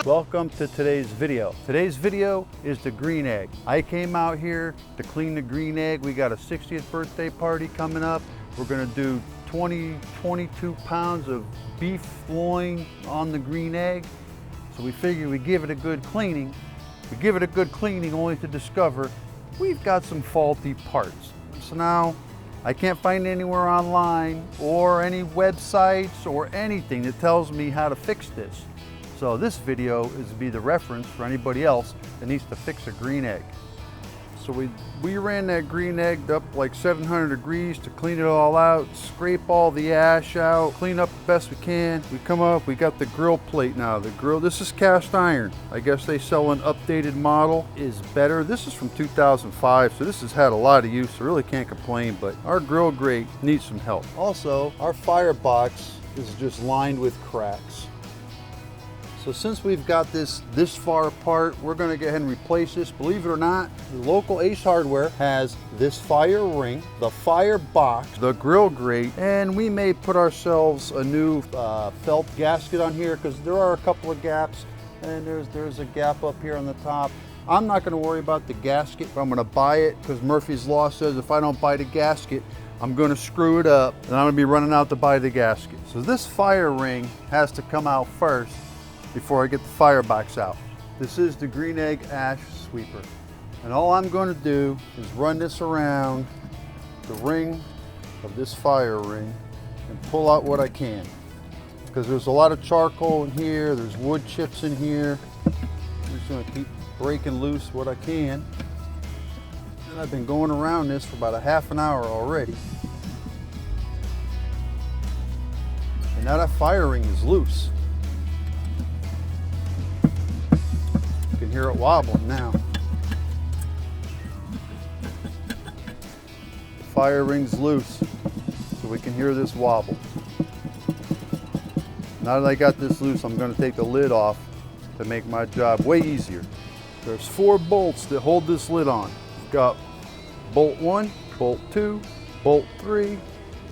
Welcome to today's video. Today's video is the green egg. I came out here to clean the green egg. We got a 60th birthday party coming up. We're gonna do 22 pounds of beef loin on the green egg. So we figure we give it a good cleaning. We give it a good cleaning only to discover we've got some faulty parts. So now I can't find anywhere online or any websites or anything that tells me how to fix this. So this video is to be the reference for anybody else that needs to fix a green egg. So we ran that green egg up like 700 degrees to clean it all out, scrape all the ash out, clean up the best we can. We come up, we got the grill plate now. The grill, this is cast iron. I guess they sell an updated model, is better. This is from 2005, so this has had a lot of use. I really can't complain, but our grill grate needs some help. Also, our firebox is just lined with cracks. So since we've got this far apart, we're gonna go ahead and replace this. Believe it or not, the local Ace Hardware has this fire ring, the firebox, the grill grate, and we may put ourselves a new felt gasket on here because there are a couple of gaps, and there's a gap up here on the top. I'm not gonna worry about the gasket, but I'm gonna buy it because Murphy's Law says if I don't buy the gasket, I'm gonna screw it up and I'm gonna be running out to buy the gasket. So this fire ring has to come out first before I get the firebox out. This is the green egg ash sweeper. And all I'm going to do is run this around the ring of this fire ring and pull out what I can. Because there's a lot of charcoal in here, there's wood chips in here. I'm just going to keep breaking loose what I can. And I've been going around this for about a half an hour already. And now that fire ring is loose. You can hear it wobbling now. The fire ring's loose, so we can hear this wobble. Now that I got this loose, I'm going to take the lid off to make my job way easier. There's 4 bolts that hold this lid on. We've got bolt 1, bolt 2, bolt 3,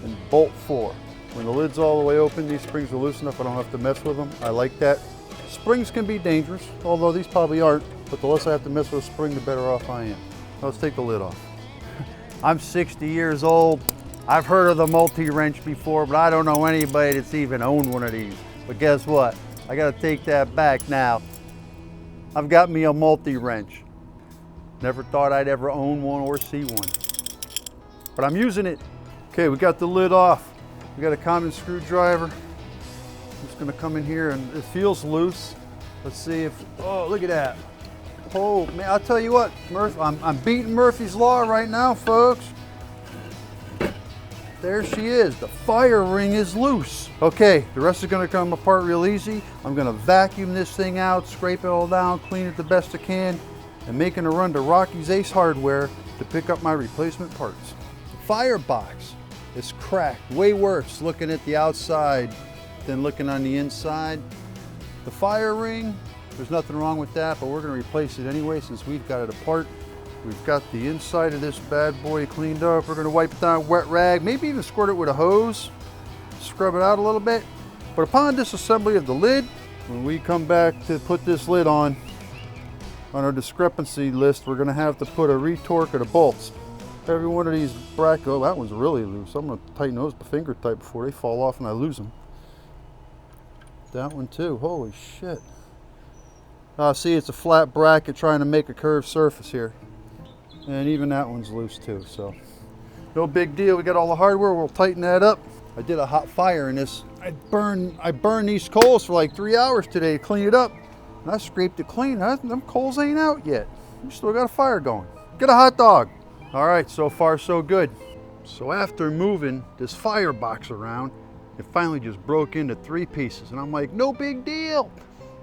and bolt 4. When the lid's all the way open, these springs are loose enough I don't have to mess with them. I like that. Springs can be dangerous, although these probably aren't, but the less I have to mess with a spring, the better off I am. Let's take the lid off. I'm 60 years old. I've heard of the multi-wrench before, but I don't know anybody that's even owned one of these. But guess what? I gotta take that back now. I've got me a multi-wrench. Never thought I'd ever own one or see one. But I'm using it. Okay, we got the lid off. We got a common screwdriver. I'm just gonna come in here and it feels loose. Let's see if, oh, look at that. Oh man, I'll tell you what, I'm beating Murphy's Law right now, folks. There she is, the fire ring is loose. Okay, the rest is gonna come apart real easy. I'm gonna vacuum this thing out, scrape it all down, clean it the best I can, and making a run to Rocky's Ace Hardware to pick up my replacement parts. The firebox is cracked, way worse looking at the outside than looking on the inside. The fire ring, there's nothing wrong with that, but we're gonna replace it anyway since we've got it apart. We've got the inside of this bad boy cleaned up. We're gonna wipe down a wet rag, maybe even squirt it with a hose, scrub it out a little bit. But upon disassembly of the lid, when we come back to put this lid on our discrepancy list, we're gonna have to put a retorque of the bolts. Every one of these brackets, oh, that one's really loose. I'm gonna tighten those finger tight before they fall off and I lose them. That one too, holy shit. See, it's a flat bracket trying to make a curved surface here. And even that one's loose too, so. No big deal, we got all the hardware, we'll tighten that up. I did a hot fire in this. I burned these coals for like 3 hours today to clean it up. And I scraped it clean, them coals ain't out yet. We still got a fire going. Get a hot dog. All right, so far so good. So after moving this firebox around, it finally just broke into 3 pieces. And I'm like, no big deal.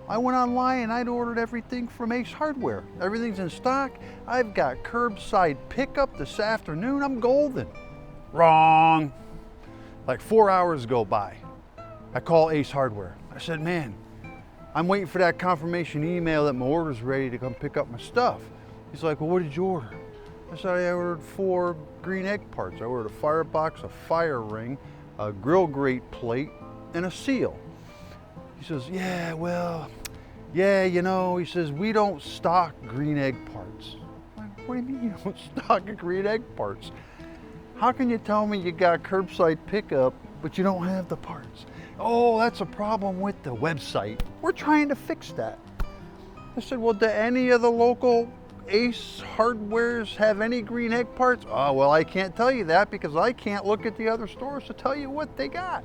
I went online and I'd ordered everything from Ace Hardware. Everything's in stock. I've got curbside pickup this afternoon. I'm golden. Wrong. Like 4 hours go by. I call Ace Hardware. I said, man, I'm waiting for that confirmation email that my order's ready to come pick up my stuff. He's like, well, what did you order? I said, I ordered 4 green egg parts. I ordered a firebox, a fire ring, a grill grate plate, and a seal. He says, yeah, well, yeah, you know, he says, we don't stock green egg parts. I'm like, what do you mean you don't stock green egg parts? How can you tell me you got curbside pickup, but you don't have the parts? Oh, that's a problem with the website. We're trying to fix that. I said, well, do any of the local Ace Hardwares have any green egg parts? Oh, well, I can't tell you that because I can't look at the other stores to tell you what they got.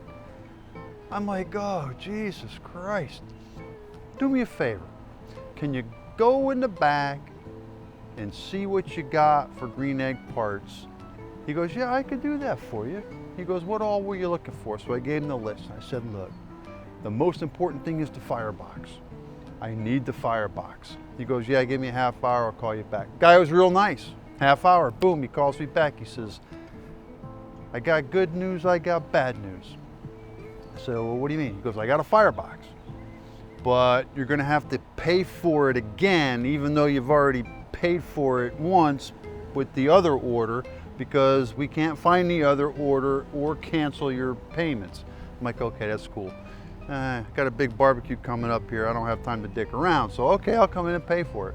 I'm like, oh, Jesus Christ. Do me a favor. Can you go in the back and see what you got for green egg parts? He goes, yeah, I could do that for you. He goes, what all were you looking for? So I gave him the list. I said, look, the most important thing is the firebox. I need the firebox. He goes, yeah, give me a half hour, I'll call you back. Guy was real nice. Half hour, boom, he calls me back. He says, I got good news, I got bad news. I said, well, what do you mean? He goes, I got a firebox, but you're gonna have to pay for it again, even though you've already paid for it once with the other order, because we can't find the other order or cancel your payments. I'm like, okay, that's cool. Got a big barbecue coming up here. I don't have time to dick around. So, okay, I'll come in and pay for it.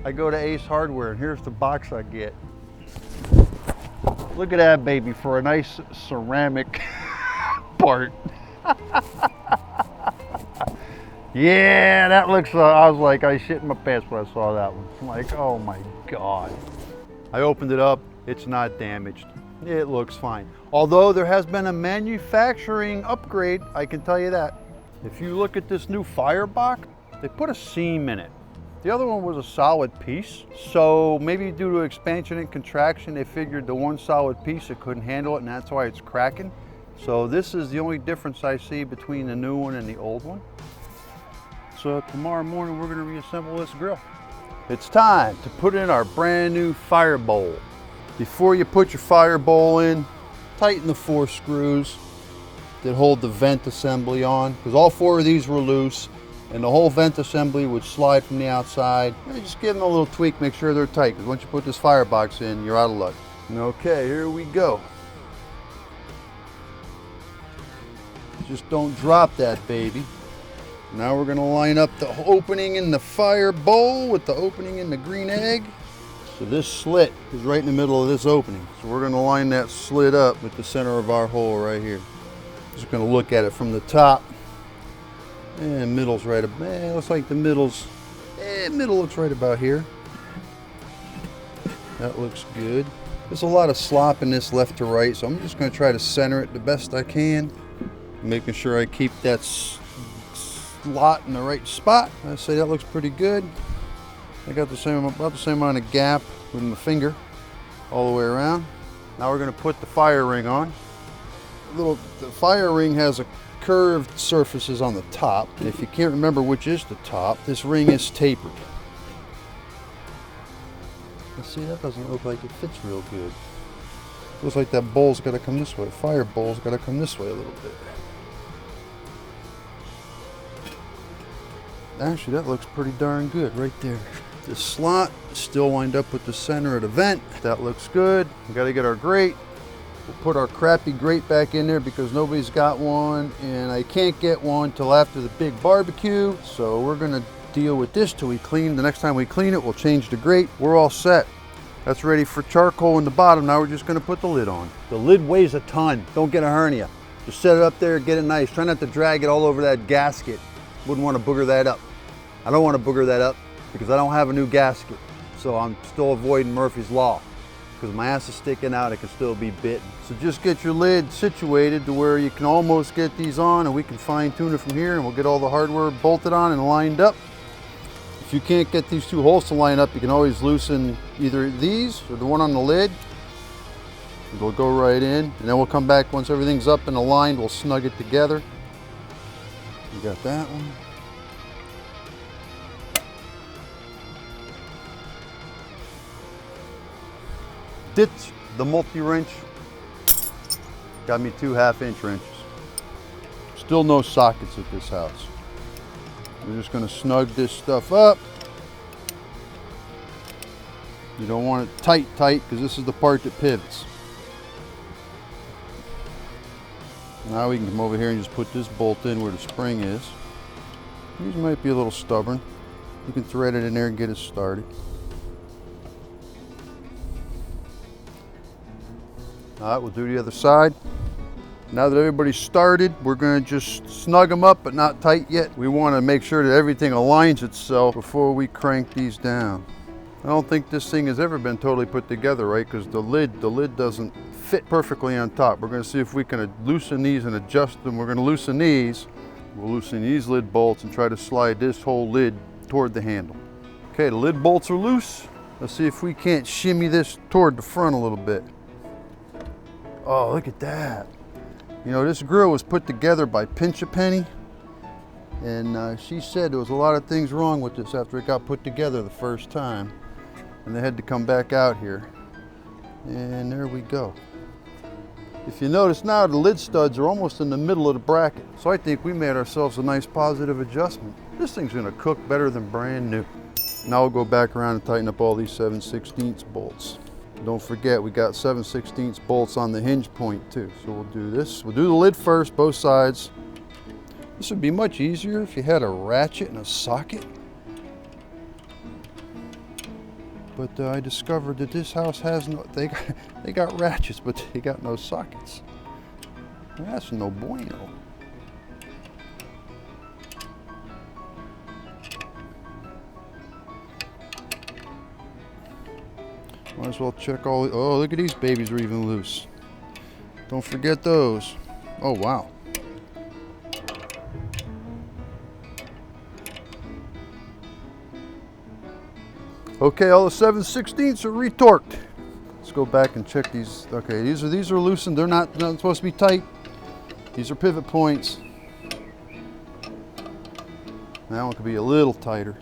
I go to Ace Hardware and here's the box I get. Look at that baby for a nice ceramic part. Yeah, that looks, I was like, I shit in my pants when I saw that one. I'm like, oh my God. I opened it up, it's not damaged. It looks fine. Although there has been a manufacturing upgrade, I can tell you that. If you look at this new Firebox, they put a seam in it. The other one was a solid piece. So maybe due to expansion and contraction, they figured the one solid piece, it couldn't handle it, and that's why it's cracking. So this is the only difference I see between the new one and the old one. So tomorrow morning, we're gonna reassemble this grill. It's time to put in our brand new fire bowl. Before you put your fire bowl in, tighten the 4 screws that hold the vent assembly on, because all 4 of these were loose and the whole vent assembly would slide from the outside. And just give them a little tweak, make sure they're tight, because once you put this firebox in, you're out of luck. Okay, here we go. Just don't drop that baby. Now we're gonna line up the opening in the fire bowl with the opening in the green egg. So this slit is right in the middle of this opening. So we're gonna line that slit up with the center of our hole right here. Just gonna look at it from the top. And middle's right about, looks like the middle looks right about here. That looks good. There's a lot of slop in this left to right, so I'm just gonna try to center it the best I can. Making sure I keep that slot in the right spot. I say that looks pretty good. I got about the same amount of gap with my finger all the way around. Now we're going to put the fire ring on. The fire ring has a curved surfaces on the top. And if you can't remember which is the top, this ring is tapered. Let's see, that doesn't look like it fits real good. Looks like that bowl's got to come this way. Fire bowl's got to come this way a little bit. Actually, that looks pretty darn good right there. The slot is still lined up with the center of the vent. That looks good. We got to get our grate. We'll put our crappy grate back in there because nobody's got one, and I can't get one till after the big barbecue. So we're gonna deal with this till we clean. The next time we clean it, we'll change the grate. We're all set. That's ready for charcoal in the bottom. Now we're just gonna put the lid on. The lid weighs a ton. Don't get a hernia. Just set it up there, get it nice. Try not to drag it all over that gasket. Wouldn't want to booger that up. I don't want to booger that up because I don't have a new gasket. So I'm still avoiding Murphy's Law. Because my ass is sticking out, it can still be bitten. So just get your lid situated to where you can almost get these on, and we can fine tune it from here, and we'll get all the hardware bolted on and lined up. If you can't get these 2 holes to line up, you can always loosen either these or the one on the lid. It'll go right in, and then we'll come back once everything's up and aligned, we'll snug it together. You got that one. Ditch the multi-wrench. Got me 2 half-inch wrenches. Still no sockets at this house. We're just gonna snug this stuff up. You don't want it tight, because this is the part that pivots. Now we can come over here and just put this bolt in where the spring is. These might be a little stubborn. You can thread it in there and get it started. All right, we'll do the other side. Now that everybody's started, we're going to just snug them up, but not tight yet. We want to make sure that everything aligns itself before we crank these down. I don't think this thing has ever been totally put together, right? Because the lid doesn't fit perfectly on top. We're going to see if we can loosen these and adjust them. We're going to loosen these. We'll loosen these lid bolts and try to slide this whole lid toward the handle. Okay, the lid bolts are loose. Let's see if we can't shimmy this toward the front a little bit. Oh, look at that. You know, this grill was put together by Pinch a Penny, and she said there was a lot of things wrong with this after it got put together the first time, and they had to come back out here. And there we go. If you notice now, the lid studs are almost in the middle of the bracket. So I think we made ourselves a nice positive adjustment. This thing's gonna cook better than brand new. Now we'll go back around and tighten up all these 7/16 bolts. Don't forget, we got 7/16 bolts on the hinge point too. So we'll do this. We'll do the lid first, both sides. This would be much easier if you had a ratchet and a socket. But I discovered that this house has no, they got ratchets, but they got no sockets. That's no bueno. Might as well check all, oh, look at these babies are even loose. Don't forget those. Oh, wow. Okay, all the 7/16 are retorqued. Let's go back and check these. Okay, these are loosened. They're not supposed to be tight. These are pivot points. That one could be a little tighter.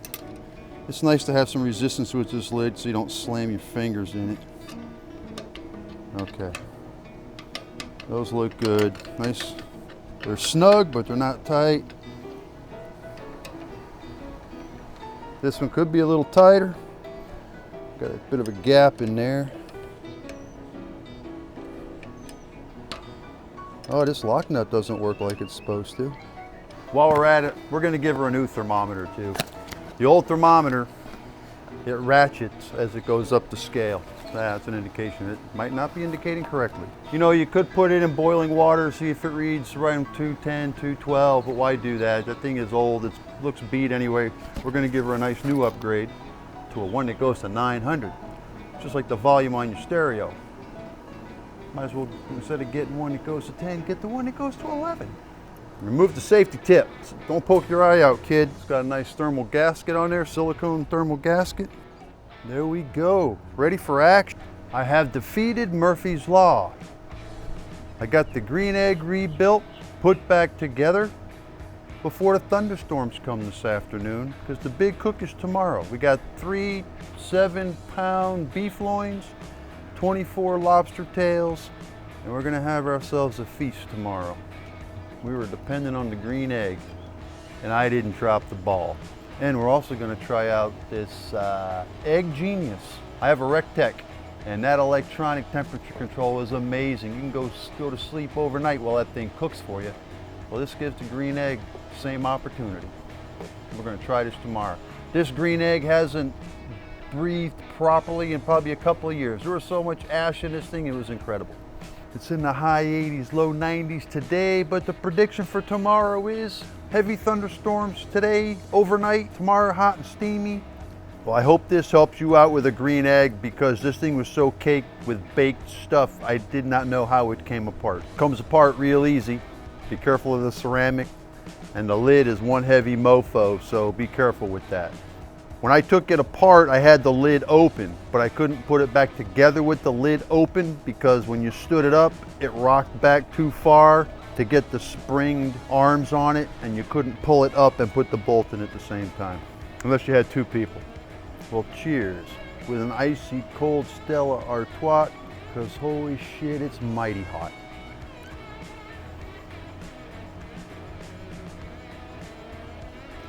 It's nice to have some resistance with this lid so you don't slam your fingers in it. Okay. Those look good. Nice. They're snug, but they're not tight. This one could be a little tighter. Got a bit of a gap in there. Oh, this lock nut doesn't work like it's supposed to. While we're at it, we're going to give her a new thermometer too. The old thermometer, it ratchets as it goes up the scale. That's an indication. It might not be indicating correctly. You know, you could put it in boiling water, see if it reads right on 210, 212, but why do that? That thing is old. It looks beat anyway. We're going to give her a nice new upgrade to a one that goes to 900. Just like the volume on your stereo. Might as well, instead of getting one that goes to 10, get the one that goes to 11. Remove the safety tip. Don't poke your eye out, kid. It's got a nice thermal gasket on there, silicone thermal gasket. There we go, ready for action. I have defeated Murphy's Law. I got the green egg rebuilt, put back together before the thunderstorms come this afternoon, because the big cook is tomorrow. We got 3 7-pound beef loins, 24 lobster tails, and we're gonna have ourselves a feast tomorrow. We were dependent on the green egg, and I didn't drop the ball. And we're also going to try out this Egg Genius. I have a Reattach, and that electronic temperature control is amazing. You can go to sleep overnight while that thing cooks for you. Well, this gives the green egg the same opportunity. We're going to try this tomorrow. This green egg hasn't breathed properly in probably a couple of years. There was so much ash in this thing, it was incredible. It's in the high 80s, low 90s today, but the prediction for tomorrow is heavy thunderstorms today, overnight, tomorrow hot and steamy. Well, I hope this helps you out with a green egg, because this thing was so caked with baked stuff, I did not know how it came apart. It comes apart real easy. Be careful of the ceramic, and the lid is one heavy mofo, so be careful with that. When I took it apart, I had the lid open, but I couldn't put it back together with the lid open, because when you stood it up, it rocked back too far to get the springed arms on it, and you couldn't pull it up and put the bolt in at the same time, unless you had 2 people. Well, cheers with an icy cold Stella Artois, because holy shit, it's mighty hot.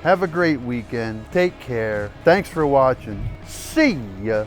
Have a great weekend. Take care. Thanks for watching. See ya.